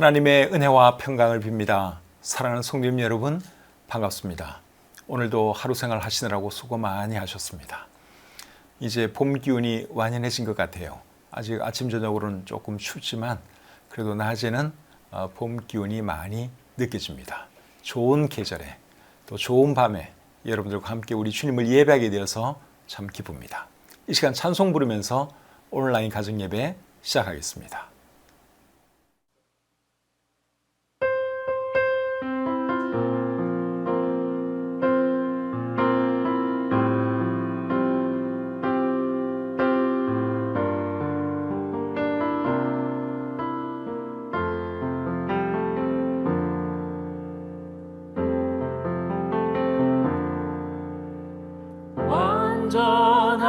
하나님의 은혜와 평강을 빕니다. 사랑하는 성도님 여러분, 반갑습니다. 오늘도 하루 생활 하시느라고 수고 많이 하셨습니다. 이제 봄 기운이 완연해진 것 같아요. 아직 아침 저녁으로는 조금 춥지만 그래도 낮에는 봄 기운이 많이 느껴집니다. 좋은 계절에 또 좋은 밤에 여러분들과 함께 우리 주님을 예배하게 되어서 참 기쁩니다. 이 시간 찬송 부르면서 온라인 가정 예배 시작하겠습니다.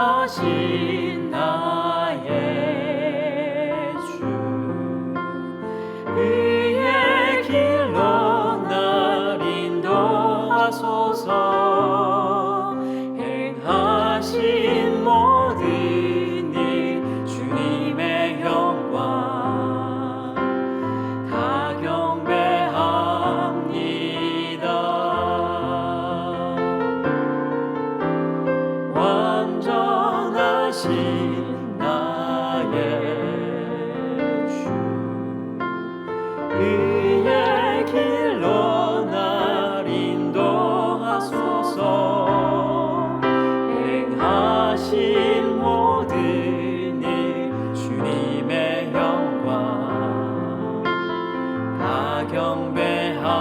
완전하신 나의 주, 의의 길로 날 인도하소서. 행하신 모든 일 주님의 영광 다 경배합니다. 완전하신 나의 주, 의의 길로 날 인도하소서. 행하신 모든 일 주님의 영광 다 경배합니다.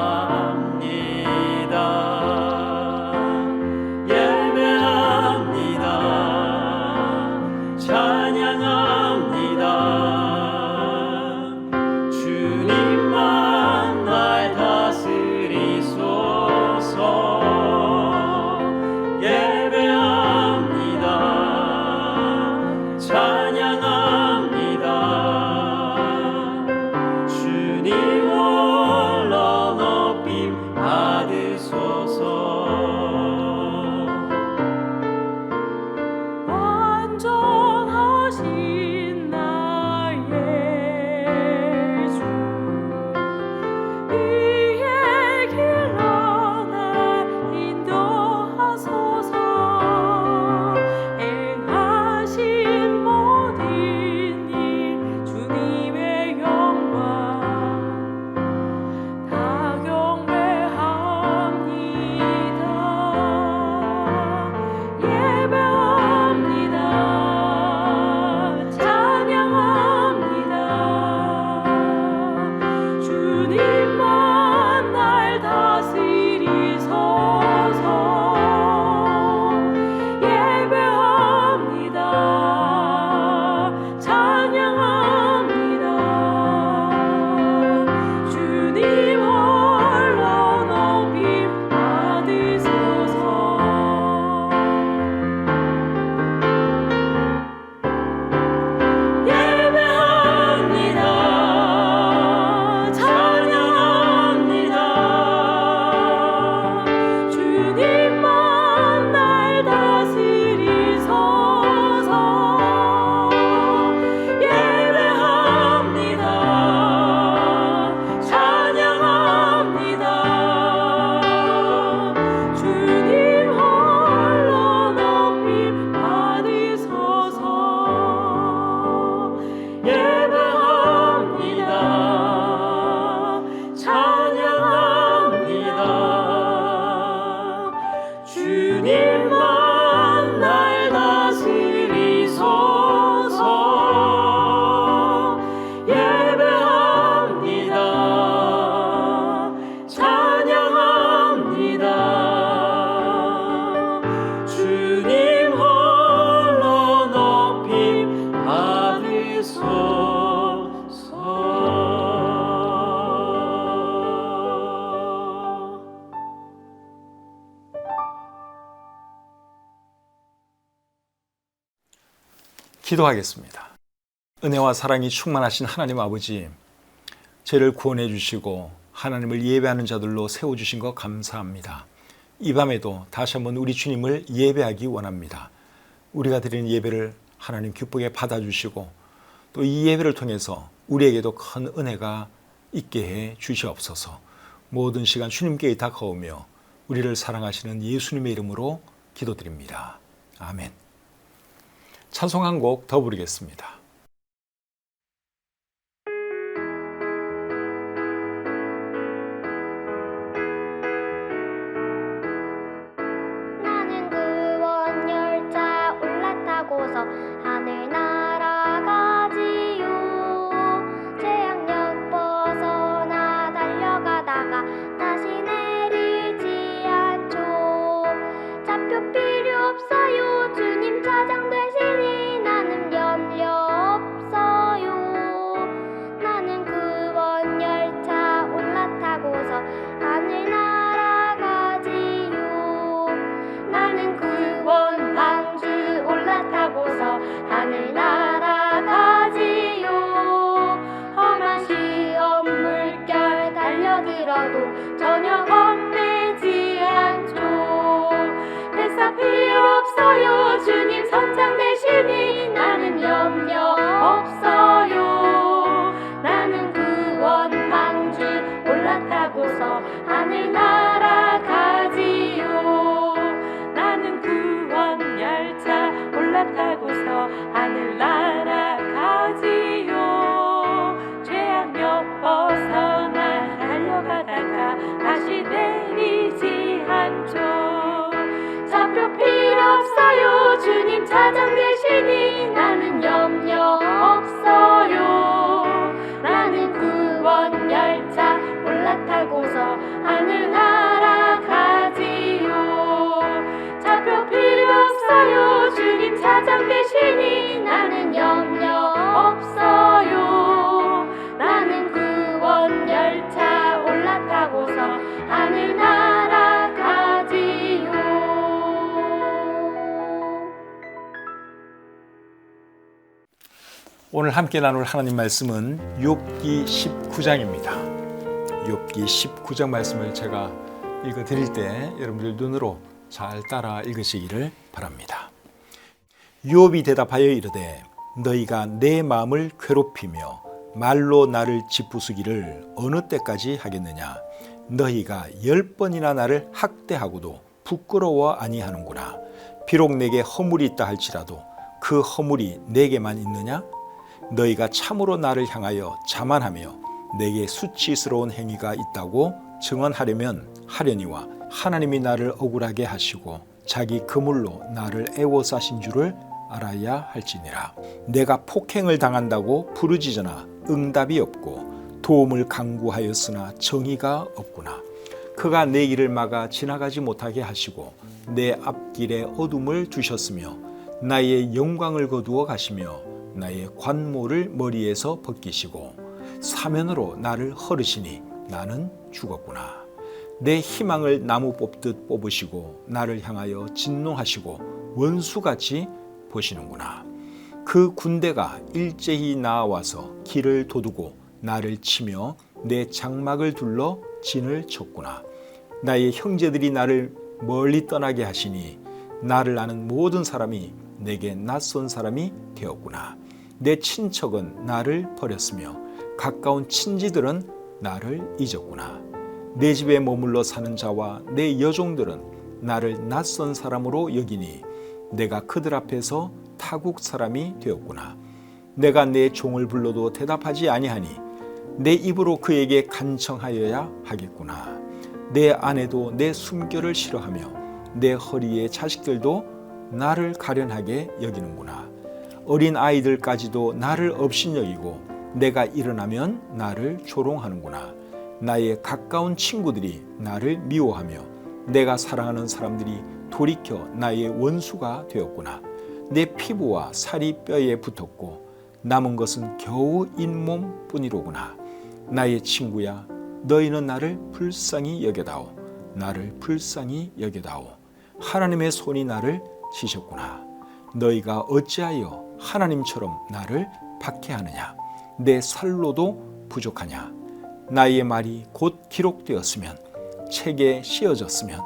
주님만 날 다스리소서. 예배합니다. 찬양합니다. 주님 홀로 높임 받으소서. 완전하신 나의 주, 의의 길로 날 인도하소서. 행하신 모든 일 주님의 영광 다 경배합니다. 예배합니다. 찬양합니다. 주님만 날 다스리소서. 예배합니다. 찬양합니다. 주님 홀로 높임 받으소서. 예배합니다. 찬양합니다. 주님만 날 다스리소서. 예배합니다. 찬양합니다. 주님 홀로 높임 받으소서. 예배합니다. 찬양합니다. 주님만 날 다스리소서. 예배합니다. 찬양합니다. 주님 홀로 높임 받으소서. 기도하겠습니다. 은혜와 사랑이 충만하신 하나님 아버지, 저를 구원해 주시고 하나님을 예배하는 자들로 세워주신 것 감사합니다. 이 밤에도 다시 한번 우리 주님을 예배하기 원합니다. 우리가 드리는 예배를 하나님 기쁘게 받아주시고 또 이 예배를 통해서 우리에게도 큰 은혜가 있게 해 주시옵소서. 모든 시간 주님께 다가오며 우리를 사랑하시는 예수님의 이름으로 기도드립니다. 아멘. 찬송 한 곡 더 부르겠습니다. 나는 구원 열차 올라타고서 하늘 날아가지요. 재앙역 벗어나 달려가다가 다시 내리지 않죠. 좌표 필요 없어요. 주님 차장 되시니 나는 염려 없어요. 나는 구원 열차 올라타고서 하늘 날아가지요. 나는 구원 방주 올라타고서 하늘 날아가지요. 험한 시험 물결 달려들어도 전혀 겁내지 않죠. 회사 필요 없어요. 주님 선장 되시니 나는 염려 없어요. 나는 구원 방주 올라타고서 하늘 날아가지요. 나는 구원 열차 올라타고서 하늘 날아가지요. 죄악역 벗어나 달려가다가 다시 내리지 않죠. 좌표 필요 없어요. 주님 차장 되시니 나는 염려 없어요. 나는 구원 열차 올라타고서 하늘 날아가지요. 좌표 필요 없어요. 주님 차장 되시니 나는 염려 없어요. 나는 구원 열차 올라타고서 하늘 날아가지요. 오늘 함께 나눌 하나님 말씀은 욥기 19장입니다. 욥기 19장 말씀을 제가 읽어드릴 때 여러분들 눈으로 잘 따라 읽으시기를 바랍니다. 욥이 대답하여 이르되 너희가 내 마음을 괴롭히며 말로 나를 짓부수기를 어느 때까지 하겠느냐. 너희가 10번이나 나를 학대하고도 부끄러워 아니하는구나. 비록 내게 허물이 있다 할지라도 그 허물이 내게만 있느냐. 너희가 참으로 나를 향하여 자만하며 내게 수치스러운 행위가 있다고 증언하려면 하려니와 하나님이 나를 억울하게 하시고 자기 그물로 나를 애워싸신 줄을 알아야 할지니라. 내가 폭행을 당한다고 부르짖으나 응답이 없고 도움을 강구하였으나 정의가 없구나. 그가 내 길을 막아 지나가지 못하게 하시고 내 앞길에 어둠을 두셨으며 나의 영광을 거두어 가시며 나의 관모를 머리에서 벗기시고 사면으로 나를 헐으시니 나는 죽었구나. 내 희망을 나무 뽑듯 뽑으시고 나를 향하여 진노하시고 원수같이 보시는구나. 그 군대가 일제히 나와서 길을 도두고 나를 치며 내 장막을 둘러 진을 쳤구나. 나의 형제들이 나를 멀리 떠나게 하시니 나를 아는 모든 사람이 내게 낯선 사람이 되었구나. 내 친척은 나를 버렸으며 가까운 친지들은 나를 잊었구나. 내 집에 머물러 사는 자와 내 여종들은 나를 낯선 사람으로 여기니 내가 그들 앞에서 타국 사람이 되었구나. 내가 내 종을 불러도 대답하지 아니하니 내 입으로 그에게 간청하여야 하겠구나. 내 아내도 내 숨결을 싫어하며 내 허리의 자식들도 나를 가련하게 여기는구나. 어린 아이들까지도 나를 업신여기고 내가 일어나면 나를 조롱하는구나. 나의 가까운 친구들이 나를 미워하며 내가 사랑하는 사람들이 돌이켜 나의 원수가 되었구나. 내 피부와 살이 뼈에 붙었고 남은 것은 겨우 잇몸 뿐이로구나. 나의 친구야, 너희는 나를 불쌍히 여겨다오. 나를 불쌍히 여겨다오. 하나님의 손이 나를 치셨구나. 너희가 어찌하여 하나님처럼 나를 박해하느냐. 내 살로도 부족하냐. 나의 말이 곧 기록되었으면 책에 씌어졌으면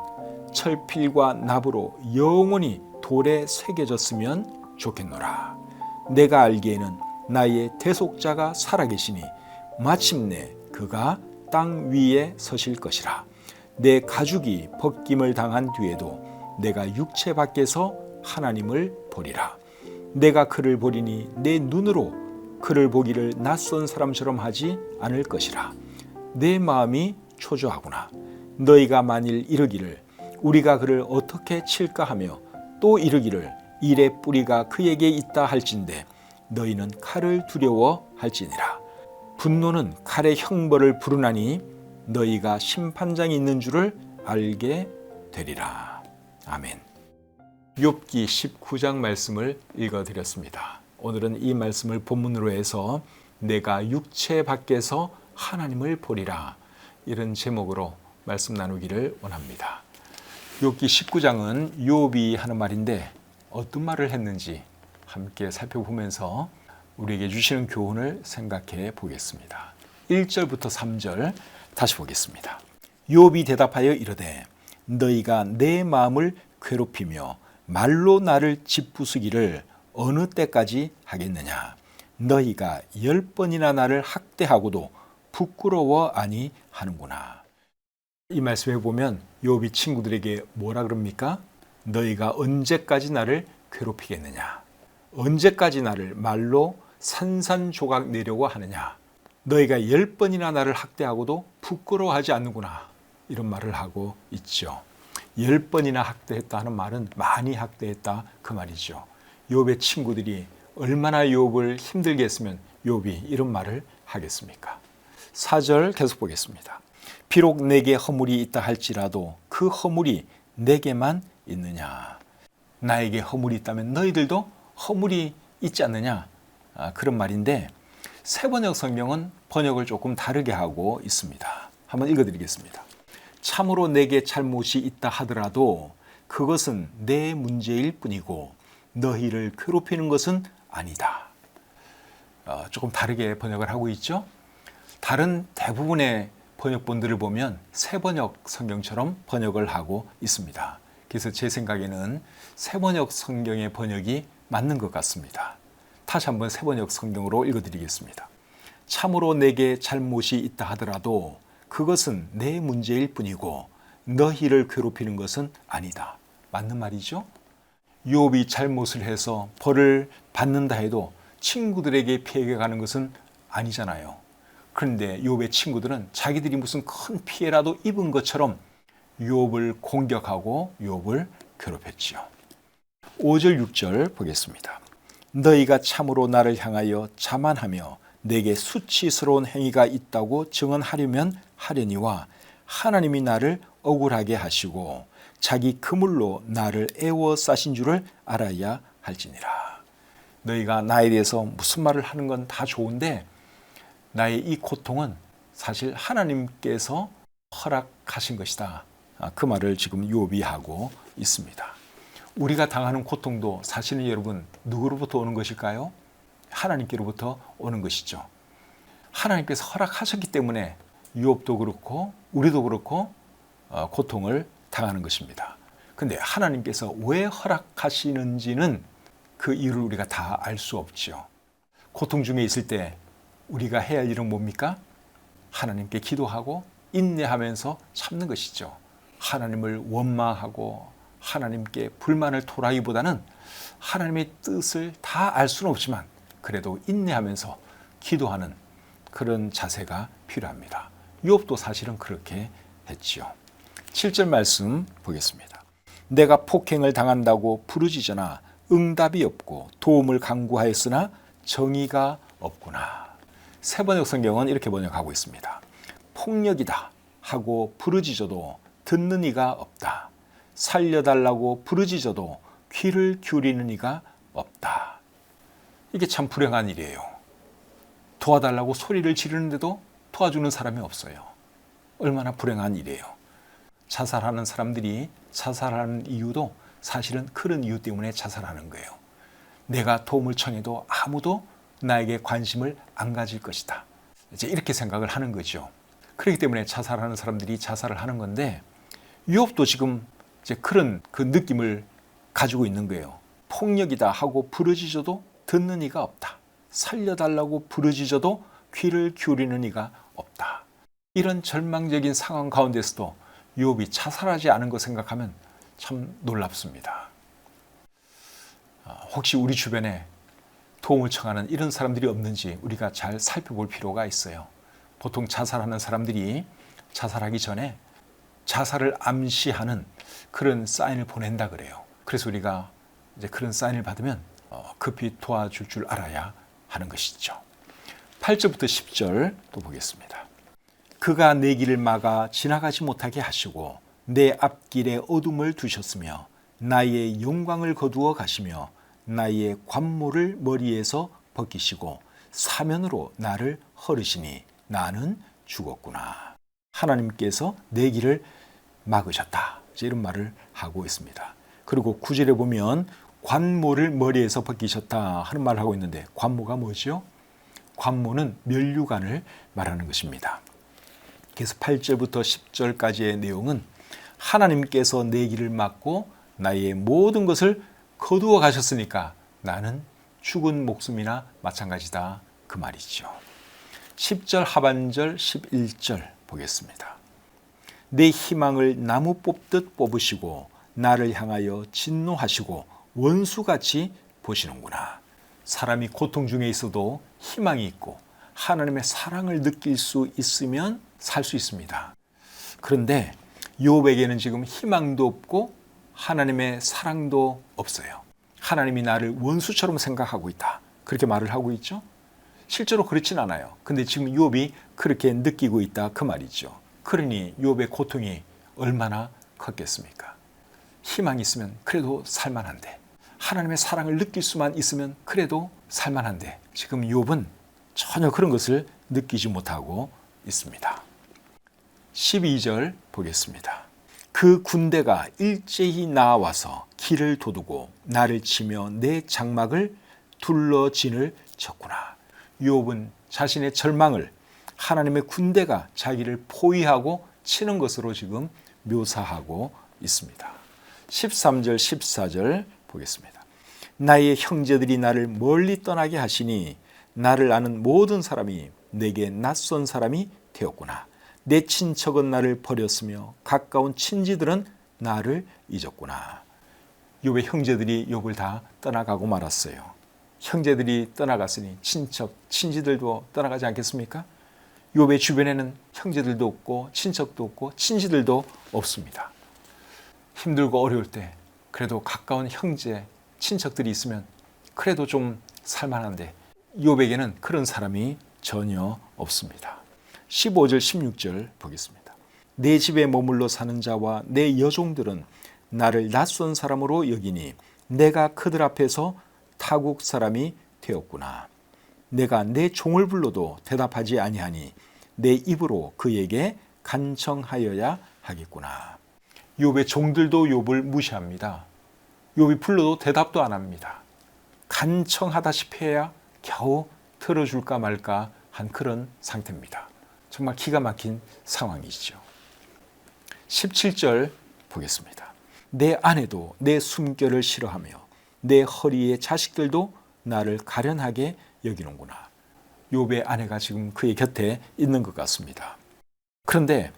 철필과 납으로 영원히 돌에 새겨졌으면 좋겠노라. 내가 알기에는 나의 대속자가 살아계시니 마침내 그가 땅 위에 서실 것이라. 내 가죽이 벗김을 당한 뒤에도 내가 육체 밖에서 하나님을 보리라. 내가 그를 보리니 내 눈으로 그를 보기를 낯선 사람처럼 하지 않을 것이라. 내 마음이 초조하구나. 너희가 만일 이르기를 우리가 그를 어떻게 칠까 하며 또 이르기를 일의 뿌리가 그에게 있다 할진대 너희는 칼을 두려워할지니라. 분노는 칼의 형벌을 부르나니 너희가 심판장이 있는 줄을 알게 되리라. 아멘. 욥기 19장 말씀을 읽어드렸습니다. 오늘은 이 말씀을 본문으로 해서 내가 육체 밖에서 하나님을 보리라, 이런 제목으로 말씀 나누기를 원합니다. 욥기 19장은 욥이 하는 말인데 어떤 말을 했는지 함께 살펴보면서 우리에게 주시는 교훈을 생각해 보겠습니다. 1절부터 3절 다시 보겠습니다. 욥이 대답하여 이르되 너희가 내 마음을 괴롭히며 말로 나를 짓부수기를 어느 때까지 하겠느냐. 너희가 10번이나 나를 학대하고도 부끄러워 아니하는구나. 이 말씀에 보면 욥이 친구들에게 뭐라 그럽니까? 너희가 언제까지 나를 괴롭히겠느냐. 언제까지 나를 말로 산산조각 내려고 하느냐. 너희가 10번이나 나를 학대하고도 부끄러워하지 않는구나. 이런 말을 하고 있죠. 10번이나 학대했다 하는 말은 많이 학대했다 그 말이죠. 욥의 친구들이 얼마나 욥을 힘들게 했으면 욥이 이런 말을 하겠습니까? 4절 계속 보겠습니다. 비록 내게 허물이 있다 할지라도 그 허물이 내게만 있느냐. 나에게 허물이 있다면 너희들도 허물이 있지 않느냐. 그런 말인데 세번역 성경은 번역을 조금 다르게 하고 있습니다. 한번 읽어드리겠습니다. 참으로 내게 잘못이 있다 하더라도 그것은 내 문제일 뿐이고 너희를 괴롭히는 것은 아니다. 조금 다르게 번역을 하고 있죠. 다른 대부분의 번역본들을 보면 세번역 성경처럼 번역을 하고 있습니다. 그래서 제 생각에는 세번역 성경의 번역이 맞는 것 같습니다. 다시 한번 세번역 성경으로 읽어드리겠습니다. 참으로 내게 잘못이 있다 하더라도 그것은 내 문제일 뿐이고 너희를 괴롭히는 것은 아니다. 맞는 말이죠. 욥이 잘못을 해서 벌을 받는다 해도 친구들에게 피해가 가는 것은 아니잖아요. 그런데 욥의 친구들은 자기들이 무슨 큰 피해라도 입은 것처럼 욥을 공격하고 욥을 괴롭혔지요. 5절 6절 보겠습니다. 너희가 참으로 나를 향하여 자만하며 내게 수치스러운 행위가 있다고 증언하려면 하려니와 하나님이 나를 억울하게 하시고 자기 그물로 나를 애워싸신 줄을 알아야 할지니라. 너희가 나에 대해서 무슨 말을 하는 건 다 좋은데 나의 이 고통은 사실 하나님께서 허락하신 것이다. 그 말을 지금 욥이 하고 있습니다. 우리가 당하는 고통도 사실은 여러분 누구로부터 오는 것일까요? 하나님께로부터 오는 것이죠. 하나님께서 허락하셨기 때문에 욥도 그렇고 우리도 그렇고 고통을 당하는 것입니다. 그런데 하나님께서 왜 허락하시는지는 그 이유를 우리가 다 알 수 없죠. 고통 중에 있을 때 우리가 해야 할 일은 뭡니까? 하나님께 기도하고 인내하면서 참는 것이죠. 하나님을 원망하고 하나님께 불만을 토라기보다는 하나님의 뜻을 다 알 수는 없지만 그래도 인내하면서 기도하는 그런 자세가 필요합니다. 욥도 사실은 그렇게 했지요. 7절 말씀 보겠습니다. 내가 폭행을 당한다고 부르짖으나 응답이 없고 도움을 간구하였으나 정의가 없구나. 세번역 성경은 이렇게 번역하고 있습니다. 폭력이다 하고 부르짖어도 듣는 이가 없다. 살려달라고 부르짖어도 귀를 기울이는 이가 없다. 이게 참 불행한 일이에요. 도와달라고 소리를 지르는데도 도와주는 사람이 없어요. 얼마나 불행한 일이에요. 자살하는 사람들이 자살하는 이유도 사실은 그런 이유 때문에 자살하는 거예요. 내가 도움을 청해도 아무도 나에게 관심을 안 가질 것이다. 이제 이렇게 생각을 하는 거죠. 그렇기 때문에 자살하는 사람들이 자살을 하는 건데 욥도 지금 이제 그런 그 느낌을 가지고 있는 거예요. 폭력이다 하고 부르짖어도 듣는 이가 없다. 살려달라고 부르짖어도 귀를 기울이는 이가 없다. 이런 절망적인 상황 가운데서도 욥이 자살하지 않은 거 생각하면 참 놀랍습니다. 혹시 우리 주변에 도움을 청하는 이런 사람들이 없는지 우리가 잘 살펴볼 필요가 있어요. 보통 자살하는 사람들이 자살하기 전에 자살을 암시하는 그런 사인을 보낸다 그래요. 그래서 우리가 이제 그런 사인을 받으면 급히 도와줄 줄 알아야 하는 것이죠. 8절부터 10절 또 보겠습니다. 그가 내 길을 막아 지나가지 못하게 하시고 내 앞길에 어둠을 두셨으며 나의 영광을 거두어 가시며 나의 관모를 머리에서 벗기시고 사면으로 나를 헐으시니 나는 죽었구나. 하나님께서 내 길을 막으셨다. 이런 말을 하고 있습니다. 그리고 9절에 보면 관모를 머리에서 벗기셨다 하는 말을 하고 있는데 관모가 뭐죠? 관모는 면류관을 말하는 것입니다. 그래서 8절부터 10절까지의 내용은 하나님께서 내 길을 막고 나의 모든 것을 거두어 가셨으니까 나는 죽은 목숨이나 마찬가지다 그 말이죠. 10절 하반절 11절 보겠습니다. 내 희망을 나무 뽑듯 뽑으시고 나를 향하여 진노하시고 원수같이 보시는구나. 사람이 고통 중에 있어도 희망이 있고 하나님의 사랑을 느낄 수 있으면 살 수 있습니다. 그런데 욥에게는 지금 희망도 없고 하나님의 사랑도 없어요. 하나님이 나를 원수처럼 생각하고 있다. 그렇게 말을 하고 있죠. 실제로 그렇진 않아요. 근데 지금 욥이 그렇게 느끼고 있다 그 말이죠. 그러니 욥의 고통이 얼마나 컸겠습니까? 희망이 있으면 그래도 살만한데, 하나님의 사랑을 느낄 수만 있으면 그래도 살만한데, 지금 욥은 전혀 그런 것을 느끼지 못하고 있습니다. 12절 보겠습니다. 그 군대가 일제히 나와서 길을 도두고 나를 치며 내 장막을 둘러 진을 쳤구나. 욥은 자신의 절망을 하나님의 군대가 자기를 포위하고 치는 것으로 지금 묘사하고 있습니다. 13절 14절 보겠습니다. 나의 형제들이 나를 멀리 떠나게 하시니 나를 아는 모든 사람이 내게 낯선 사람이 되었구나. 내 친척은 나를 버렸으며 가까운 친지들은 나를 잊었구나. 욥의 형제들이 욥을 다 떠나가고 말았어요. 형제들이 떠나갔으니 친척, 친지들도 떠나가지 않겠습니까? 욥의 주변에는 형제들도 없고 친척도 없고 친지들도 없습니다. 힘들고 어려울 때 그래도 가까운 형제, 친척들이 있으면 그래도 좀 살만한데 욥에게는 그런 사람이 전혀 없습니다. 15절 16절 보겠습니다. 내 집에 머물러 사는 자와 내 여종들은 나를 낯선 사람으로 여기니 내가 그들 앞에서 타국 사람이 되었구나. 내가 내 종을 불러도 대답하지 아니하니 내 입으로 그에게 간청하여야 하겠구나. 욥의 종들도 욥을 무시합니다. 욥이 불러도 대답도 안 합니다. 간청하다시피 해야 겨우 들어줄까 말까 한 그런 상태입니다. 정말 기가 막힌 상황이죠. 17절 보겠습니다. 내 아내도 내 숨결을 싫어하며 내 허리의 자식들도 나를 가련하게 여기는구나. 욥의 아내가 지금 그의 곁에 있는 것 같습니다. 그런데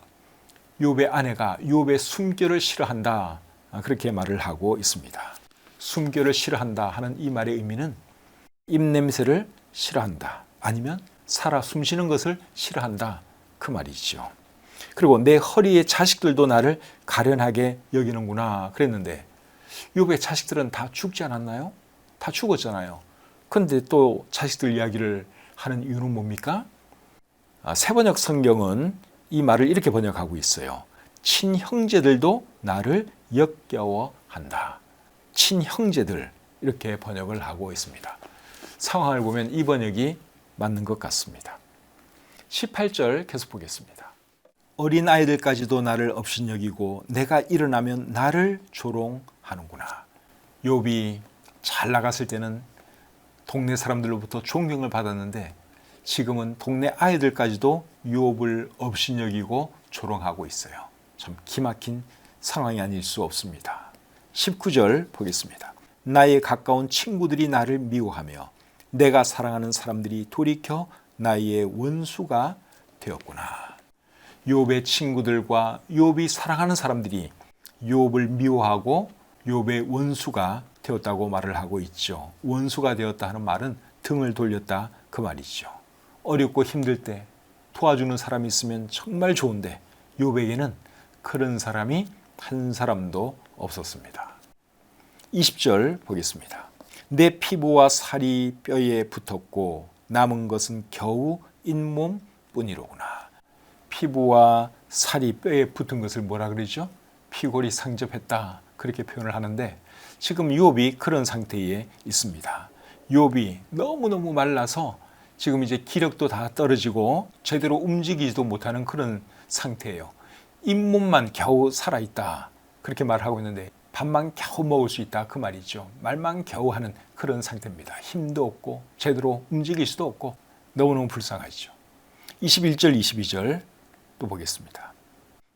욥의 아내가 욥의 숨결을 싫어한다, 그렇게 말을 하고 있습니다. 숨결을 싫어한다 하는 이 말의 의미는 입냄새를 싫어한다, 아니면 살아 숨쉬는 것을 싫어한다 그 말이죠. 그리고 내 허리의 자식들도 나를 가련하게 여기는구나 그랬는데 욥의 자식들은 다 죽지 않았나요? 다 죽었잖아요. 그런데 또 자식들 이야기를 하는 이유는 뭡니까? 세번역 성경은 이 말을 이렇게 번역하고 있어요. 친형제들도 나를 역겨워한다. 친형제들, 이렇게 번역을 하고 있습니다. 상황을 보면 이 번역이 맞는 것 같습니다. 18절 계속 보겠습니다. 어린 아이들까지도 나를 업신여기고 내가 일어나면 나를 조롱하는구나. 욥이 잘 나갔을 때는 동네 사람들로부터 존경을 받았는데 지금은 동네 아이들까지도 욥을 업신여기고 조롱하고 있어요. 참 기막힌 상황이 아닐 수 없습니다. 19절 보겠습니다. 나의 가까운 친구들이 나를 미워하며 내가 사랑하는 사람들이 돌이켜 나의 원수가 되었구나. 욥의 친구들과 욥이 사랑하는 사람들이 욥을 미워하고 욥의 원수가 되었다고 말을 하고 있죠. 원수가 되었다 하는 말은 등을 돌렸다 그 말이죠. 어렵고 힘들 때 도와주는 사람이 있으면 정말 좋은데 욥에게는 그런 사람이 한 사람도 없었습니다. 20절 보겠습니다. 내 피부와 살이 뼈에 붙었고 남은 것은 겨우 잇몸뿐이로구나. 피부와 살이 뼈에 붙은 것을 뭐라 그러죠? 피골이 상접했다, 그렇게 표현을 하는데 지금 욥이 그런 상태에 있습니다. 욥이 너무너무 말라서 지금 이제 기력도 다 떨어지고 제대로 움직이지도 못하는 그런 상태예요. 잇몸만 겨우 살아있다, 그렇게 말하고 있는데 밥만 겨우 먹을 수 있다 그 말이죠. 말만 겨우 하는 그런 상태입니다. 힘도 없고 제대로 움직일 수도 없고 너무너무 불쌍하죠. 21절 22절 또 보겠습니다.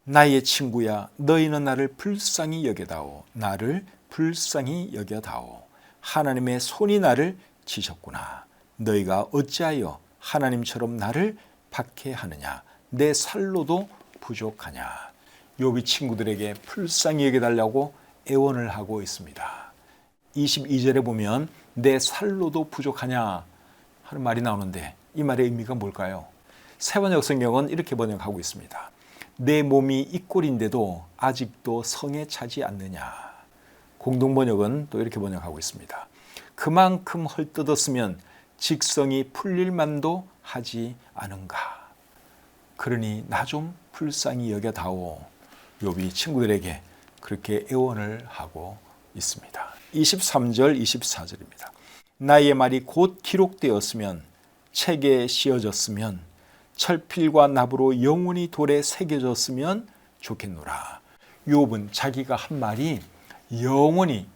나의 친구야, 너희는 나를 불쌍히 여겨다오. 나를 불쌍히 여겨다오. 하나님의 손이 나를 치셨구나. 너희가 어찌하여 하나님처럼 나를 박해하느냐. 내 살로도 부족하냐. 욥이 친구들에게 불쌍히 여겨달라고 애원을 하고 있습니다. 22절에 보면 내 살로도 부족하냐 하는 말이 나오는데 이 말의 의미가 뭘까요? 세번역 성경은 이렇게 번역하고 있습니다. 내 몸이 이 꼴인데도 아직도 성에 차지 않느냐. 공동번역은 또 이렇게 번역하고 있습니다. 그만큼 헐뜯었으면 직성이 풀릴 만도 하지 않은가. 그러니 나 좀 불쌍히 여겨다오. 욥이 친구들에게 그렇게 애원을 하고 있습니다. 23절 24절입니다. 나의 말이 곧 기록되었으면 책에 씌어졌으면 철필과 납으로 영원히 돌에 새겨졌으면 좋겠노라. 욥은 자기가 한 말이 영원히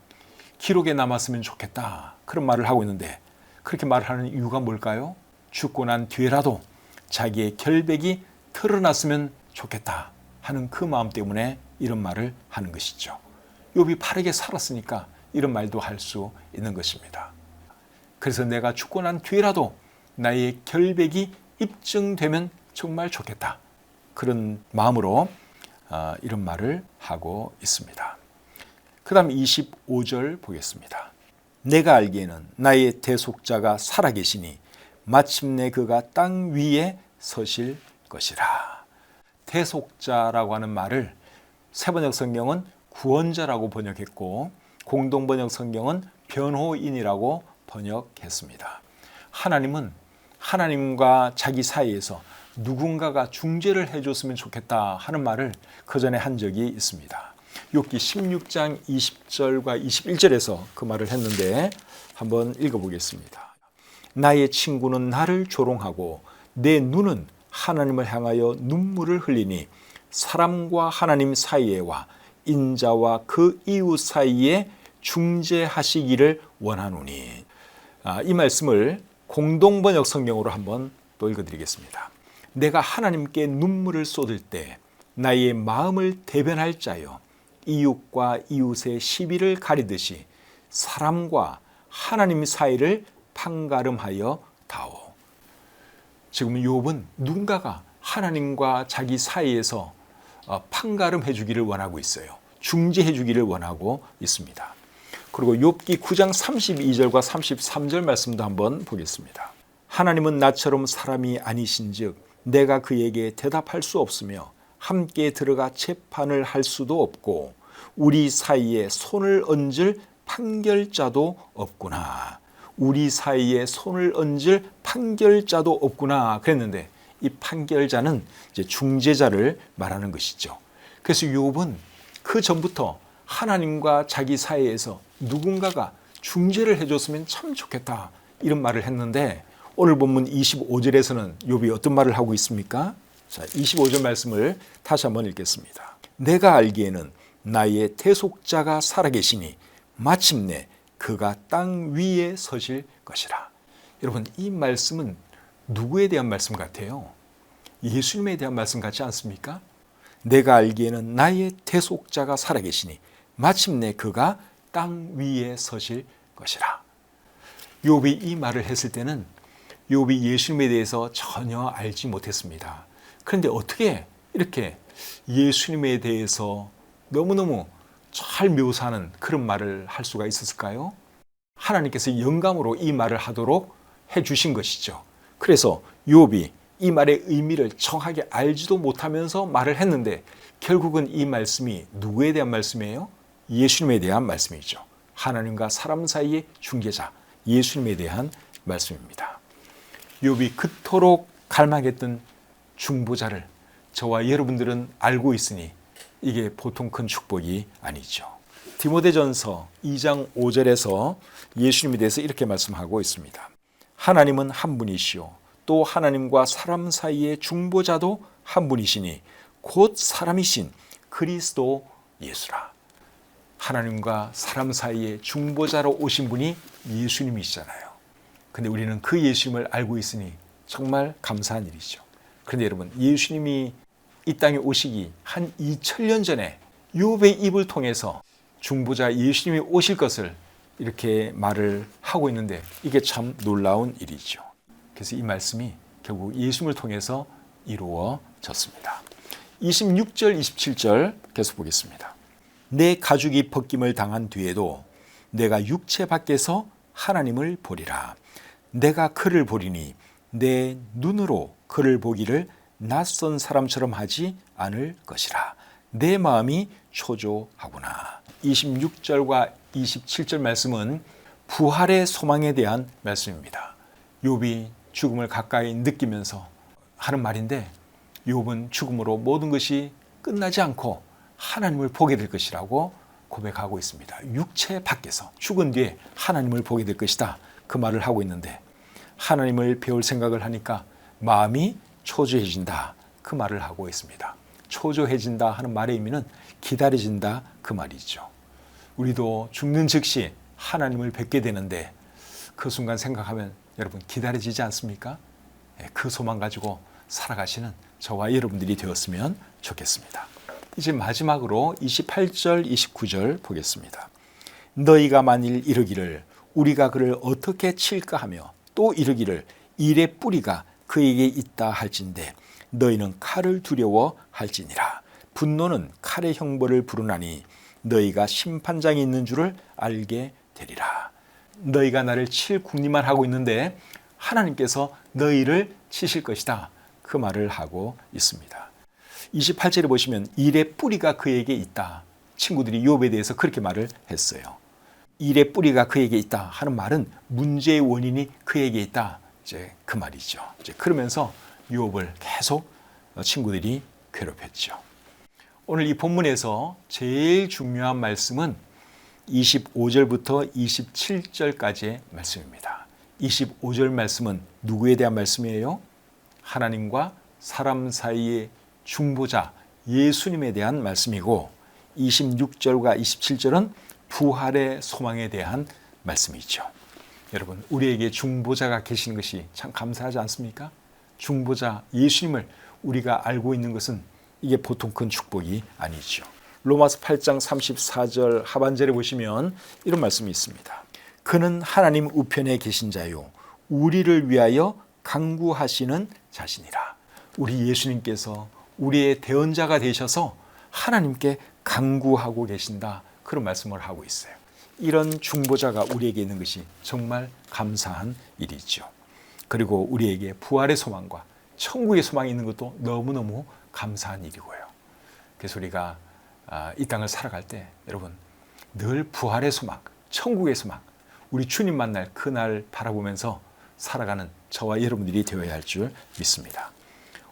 기록에 남았으면 좋겠다, 그런 말을 하고 있는데 그렇게 말하는 이유가 뭘까요? 죽고 난 뒤에라도 자기의 결백이 드러났으면 좋겠다 하는 그 마음 때문에 이런 말을 하는 것이죠. 욥이 바르게 살았으니까 이런 말도 할 수 있는 것입니다. 그래서 내가 죽고 난 뒤에라도 나의 결백이 입증되면 정말 좋겠다, 그런 마음으로 이런 말을 하고 있습니다. 그 다음 25절 보겠습니다. 내가 알기에는 나의 대속자가 살아계시니 마침내 그가 땅 위에 서실 것이라. 대속자라고 하는 말을 세번역 성경은 구원자라고 번역했고 공동번역 성경은 변호인이라고 번역했습니다. 하나님은 하나님과 자기 사이에서 누군가가 중재를 해줬으면 좋겠다 하는 말을 그 전에 한 적이 있습니다. 욥기 16장 20절과 21절에서 그 말을 했는데 한번 읽어보겠습니다. 나의 친구는 나를 조롱하고 내 눈은 하나님을 향하여 눈물을 흘리니 사람과 하나님 사이에와 인자와 그 이웃 사이에 중재하시기를 원하노니. 이 말씀을 공동번역 성경으로 한번 또 읽어드리겠습니다. 내가 하나님께 눈물을 쏟을 때 나의 마음을 대변할 자여 이웃과 이웃의 시비를 가리듯이 사람과 하나님 사이를 판가름하여 다오. 지금 욥은 누군가가 하나님과 자기 사이에서 판가름해 주기를 원하고 있어요. 중재해 주기를 원하고 있습니다. 그리고 욥기 9장 32절과 33절 말씀도 한번 보겠습니다. 하나님은 나처럼 사람이 아니신즉 내가 그에게 대답할 수 없으며 함께 들어가 재판을 할 수도 없고 우리 사이에 손을 얹을 판결자도 없구나. 우리 사이에 손을 얹을 판결자도 없구나 그랬는데 이 판결자는 이제 중재자를 말하는 것이죠. 그래서 욥은 그 전부터 하나님과 자기 사이에서 누군가가 중재를 해줬으면 참 좋겠다 이런 말을 했는데 오늘 본문 25절에서는 욥이 어떤 말을 하고 있습니까? 자, 25절 말씀을 다시 한번 읽겠습니다. 내가 알기에는 나의 대속자가 살아계시니 마침내 그가 땅 위에 서실 것이라. 여러분, 이 말씀은 누구에 대한 말씀 같아요? 예수님에 대한 말씀 같지 않습니까? 내가 알기에는 나의 대속자가 살아계시니 마침내 그가 땅 위에 서실 것이라. 욥이 이 말을 했을 때는 욥이 예수님에 대해서 전혀 알지 못했습니다. 그런데 어떻게 이렇게 예수님에 대해서 너무너무 잘 묘사하는 그런 말을 할 수가 있었을까요? 하나님께서 영감으로 이 말을 하도록 해주신 것이죠. 그래서 욥이 이 말의 의미를 정확하게 알지도 못하면서 말을 했는데 결국은 이 말씀이 누구에 대한 말씀이에요? 예수님에 대한 말씀이죠. 하나님과 사람 사이의 중개자, 예수님에 대한 말씀입니다. 욥이 그토록 갈망했던 중보자를 저와 여러분들은 알고 있으니 이게 보통 큰 축복이 아니죠. 디모데전서 2장 5절에서 예수님에 대해서 이렇게 말씀하고 있습니다. 하나님은 한 분이시요 또 하나님과 사람 사이의 중보자도 한 분이시니 곧 사람이신 그리스도 예수라. 하나님과 사람 사이의 중보자로 오신 분이 예수님이시잖아요. 근데 우리는 그 예수님을 알고 있으니 정말 감사한 일이죠. 그런데 여러분, 예수님이 이 땅에 오시기 한 2000년 전에 욥의 입을 통해서 중보자 예수님이 오실 것을 이렇게 말을 하고 있는데 이게 참 놀라운 일이죠. 그래서 이 말씀이 결국 예수님을 통해서 이루어졌습니다. 26절, 27절 계속 보겠습니다. 내 가죽이 벗김을 당한 뒤에도 내가 육체 밖에서 하나님을 보리라. 내가 그를 보리니 내 눈으로 그를 보기를 낯선 사람처럼 하지 않을 것이라. 내 마음이 초조하구나. 26절과 27절 말씀은 부활의 소망에 대한 말씀입니다. 욥이 죽음을 가까이 느끼면서 하는 말인데 욥은 죽음으로 모든 것이 끝나지 않고 하나님을 보게 될 것이라고 고백하고 있습니다. 육체 밖에서 죽은 뒤에 하나님을 보게 될 것이다. 그 말을 하고 있는데 하나님을 배울 생각을 하니까 마음이 초조해진다. 그 말을 하고 있습니다. 초조해진다 하는 말의 의미는 기다려진다 그 말이죠. 우리도 죽는 즉시 하나님을 뵙게 되는데 그 순간 생각하면 여러분 기다려지지 않습니까? 그 소망 가지고 살아가시는 저와 여러분들이 되었으면 좋겠습니다. 이제 마지막으로 28절, 29절 보겠습니다. 너희가 만일 이르기를 우리가 그를 어떻게 칠까 하며 또 이르기를 일의 뿌리가 그에게 있다 할진대 너희는 칼을 두려워 할지니라. 분노는 칼의 형벌을 부르나니 너희가 심판장이 있는 줄을 알게 되리라. 너희가 나를 칠 궁리만 하고 있는데 하나님께서 너희를 치실 것이다. 그 말을 하고 있습니다. 28절에 보시면 일의 뿌리가 그에게 있다. 친구들이 욥에 대해서 그렇게 말을 했어요. 일의 뿌리가 그에게 있다 하는 말은 문제의 원인이 그에게 있다. 이제 그 말이죠. 이제 그러면서 욥을 계속 친구들이 괴롭혔죠. 오늘 이 본문에서 제일 중요한 말씀은 25절부터 27절까지의 말씀입니다. 25절 말씀은 누구에 대한 말씀이에요? 하나님과 사람 사이의 중보자 예수님에 대한 말씀이고 26절과 27절은 부활의 소망에 대한 말씀이죠. 여러분, 우리에게 중보자가 계시는 것이 참 감사하지 않습니까? 중보자 예수님을 우리가 알고 있는 것은 이게 보통 큰 축복이 아니죠. 로마서 8장 34절 하반절에 보시면 이런 말씀이 있습니다. 그는 하나님 우편에 계신 자요 우리를 위하여 간구하시는 자신이라. 우리 예수님께서 우리의 대언자가 되셔서 하나님께 간구하고 계신다. 그런 말씀을 하고 있어요. 이런 중보자가 우리에게 있는 것이 정말 감사한 일이죠. 그리고 우리에게 부활의 소망과 천국의 소망이 있는 것도 너무너무 감사한 일이고요. 그래서 우리가 이 땅을 살아갈 때 여러분 늘 부활의 소망, 천국의 소망, 우리 주님 만날 그날 바라보면서 살아가는 저와 여러분들이 되어야 할 줄 믿습니다.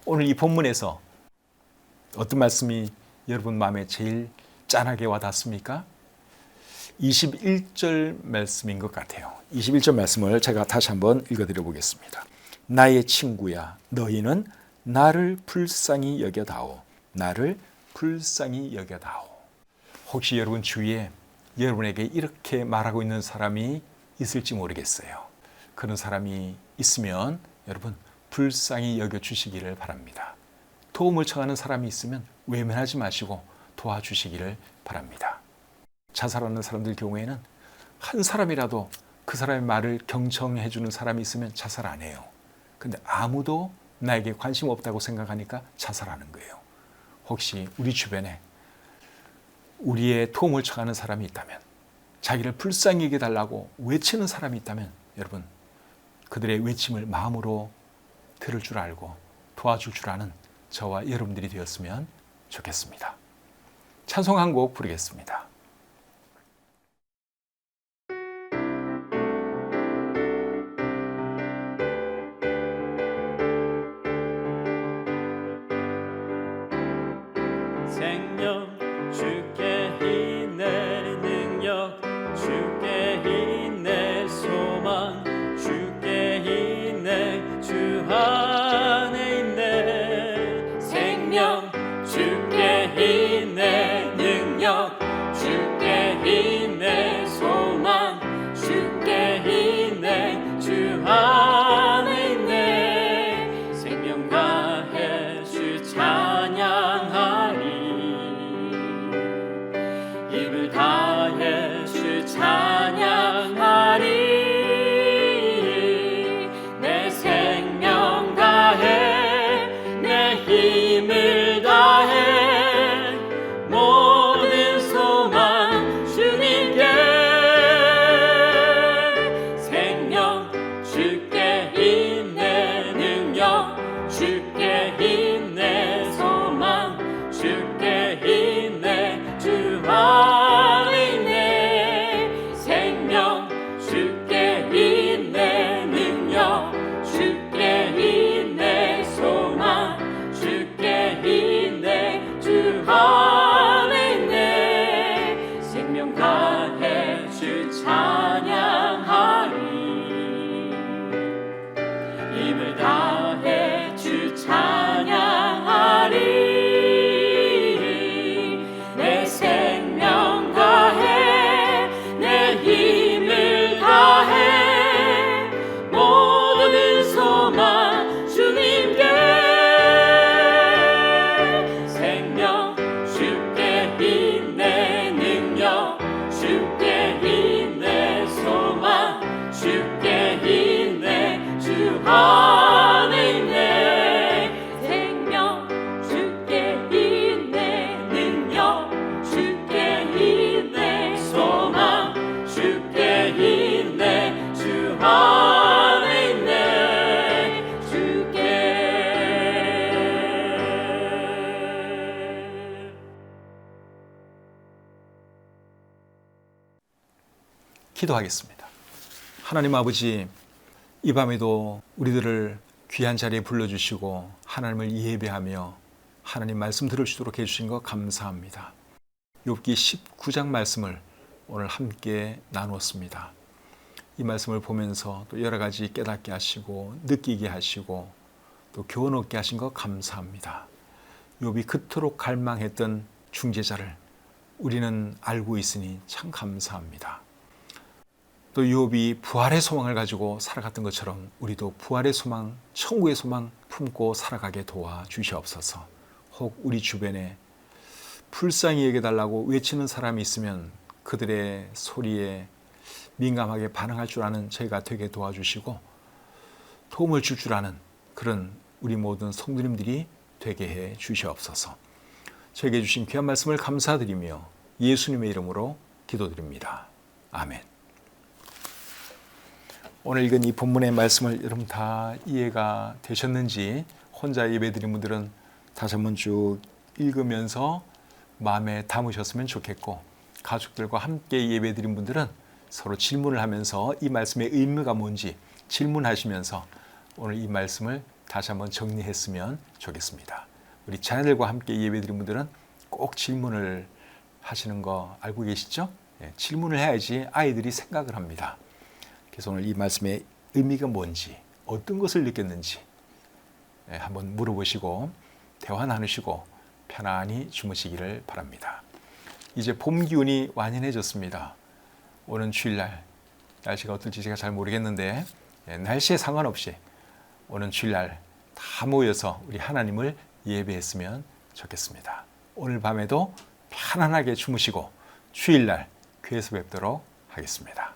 오늘 이 본문에서 어떤 말씀이 여러분 마음에 제일 짠하게 와닿습니까? 21절 말씀인 것 같아요. 21절 말씀을 제가 다시 한번 읽어드려 보겠습니다. 나의 친구야, 너희는 나를 불쌍히 여겨다오. 나를 불쌍히 여겨다오. 혹시 여러분 주위에 여러분에게 이렇게 말하고 있는 사람이 있을지 모르겠어요. 그런 사람이 있으면 여러분 불쌍히 여겨주시기를 바랍니다. 도움을 청하는 사람이 있으면 외면하지 마시고 도와주시기를 바랍니다. 자살하는 사람들 경우에는 한 사람이라도 그 사람의 말을 경청해 주는 사람이 있으면 자살 안 해요. 근데 아무도 나에게 관심 없다고 생각하니까 자살하는 거예요. 혹시 우리 주변에 우리의 도움을 청하는 사람이 있다면, 자기를 불쌍히 여겨달라고 외치는 사람이 있다면, 여러분 그들의 외침을 마음으로 들을 줄 알고 도와줄 줄 아는 저와 여러분들이 되었으면 좋겠습니다. 찬송 한 곡 부르겠습니다. 생명 주께 있네, 능력 주께 있네, 소망 주께 있네, 주 안에 있네. 생명 주께 있네, 능력 주께 있네, 소망 주께 있네, 주 안에 있네. 생명 다해 주 찬양하리, 입을 다해 주 찬양하리. 내 생명 다해 내 힘을 다해 모든 소망 주님께. 생명 주께 있네, 능력 주께 있네, 소망 주께 있네, 주 안에 있네. 생명 주께 있네, 능력 주께 있네, 소망 주께 있네, 주 안에 있네. 생명 다해 주 찬양하리, 입을 다해 주 찬양하리. 내 생명 다해 내 힘을 다해 모든 소망 주님께. 생명 주께 있네, 능력 주께 있네, 소망 주께 있네, 주 안에 있네. 생명 주께 있네, 능력 주께 있네, 소망 주께 있네, 주 안에 있네. 주께. 기도하겠습니다. 하나님 아버지, 이 밤에도 우리들을 귀한 자리에 불러주시고 하나님을 예배하며 하나님 말씀 들을 수 있도록 해주신 것 감사합니다. 욥기 19장 말씀을 오늘 함께 나누었습니다. 이 말씀을 보면서 또 여러 가지 깨닫게 하시고 느끼게 하시고 또 교훈 얻게 하신 것 감사합니다. 욥이 그토록 갈망했던 중재자를 우리는 알고 있으니 참 감사합니다. 또 욥이 부활의 소망을 가지고 살아갔던 것처럼 우리도 부활의 소망, 천국의 소망 품고 살아가게 도와주시옵소서. 혹 우리 주변에 불쌍히 여겨달라고 외치는 사람이 있으면 그들의 소리에 민감하게 반응할 줄 아는 저희가 되게 도와주시고 도움을 줄 줄 아는 그런 우리 모든 성도님들이 되게 해 주시옵소서. 저에게 주신 귀한 말씀을 감사드리며 예수님의 이름으로 기도드립니다. 아멘. 오늘 읽은 이 본문의 말씀을 여러분 다 이해가 되셨는지, 혼자 예배드린 분들은 다시 한번 쭉 읽으면서 마음에 담으셨으면 좋겠고, 가족들과 함께 예배드린 분들은 서로 질문을 하면서 이 말씀의 의미가 뭔지 질문하시면서 오늘 이 말씀을 다시 한번 정리했으면 좋겠습니다. 우리 자녀들과 함께 예배드린 분들은 꼭 질문을 하시는 거 알고 계시죠? 질문을 해야지 아이들이 생각을 합니다. 그래서 오늘 이 말씀의 의미가 뭔지, 어떤 것을 느꼈는지 한번 물어보시고 대화 나누시고 편안히 주무시기를 바랍니다. 이제 봄 기운이 완연해졌습니다. 오는 주일날 날씨가 어떨지 제가 잘 모르겠는데 날씨에 상관없이 오는 주일날 다 모여서 우리 하나님을 예배했으면 좋겠습니다. 오늘 밤에도 편안하게 주무시고 주일날 교회에서 뵙도록 하겠습니다.